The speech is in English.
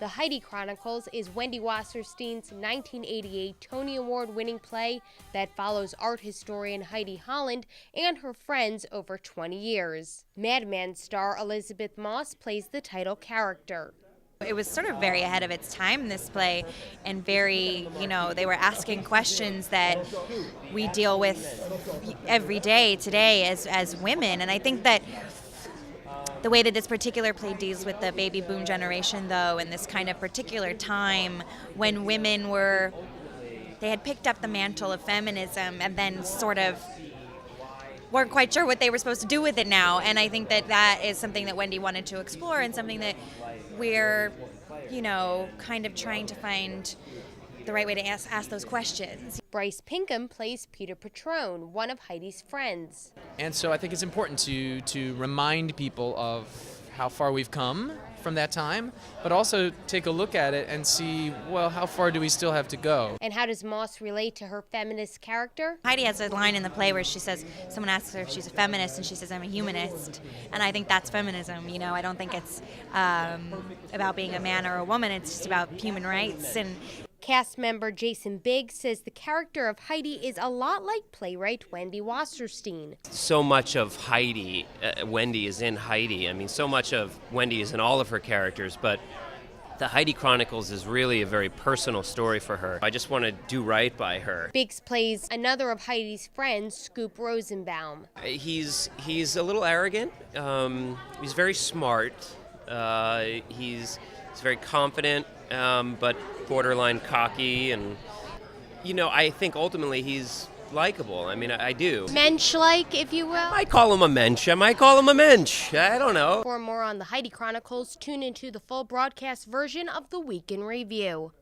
The Heidi Chronicles is Wendy Wasserstein's 1988 Tony Award-winning play that follows art historian Heidi Holland and her friends over 20 years. Mad Men star Elisabeth plays the title character. It was sort of very ahead of its time, this play, and very, they were asking questions that we deal with every day today as women. And I think that the way that this particular play deals with the baby boom generation, though, and this kind of particular time when women they had picked up the mantle of feminism and then sort of weren't quite sure what they were supposed to do with it now. And I think that is something that Wendy wanted to explore and something that we're, kind of trying to find the right way to ask those questions. Bryce Pinkham plays Peter Patrone, one of Heidi's friends. And so I think it's important to remind people of how far we've come from that time, but also take a look at it and see, well, how far do we still have to go? And how does Moss relate to her feminist character? Heidi has a line in the play where she says, someone asks her if she's a feminist, and she says, I'm a humanist. And I think that's feminism. I don't think it's about being a man or a woman. It's just about human rights. And cast member Jason Biggs says the character of Heidi is a lot like playwright Wendy Wasserstein. So much of Heidi, Wendy is in Heidi. I mean, so much of Wendy is in all of her characters, but the Heidi Chronicles is really a very personal story for her. I just want to do right by her. Biggs plays another of Heidi's friends, Scoop Rosenbaum. He's a little arrogant. He's very smart. He's very confident, but borderline cocky, and I think ultimately he's likable. I mean, I do. Mensch-like, if you will. I call him a mensch. I might call him a mensch. I don't know. For more on the Heidi Chronicles, tune into the full broadcast version of the Week in Review.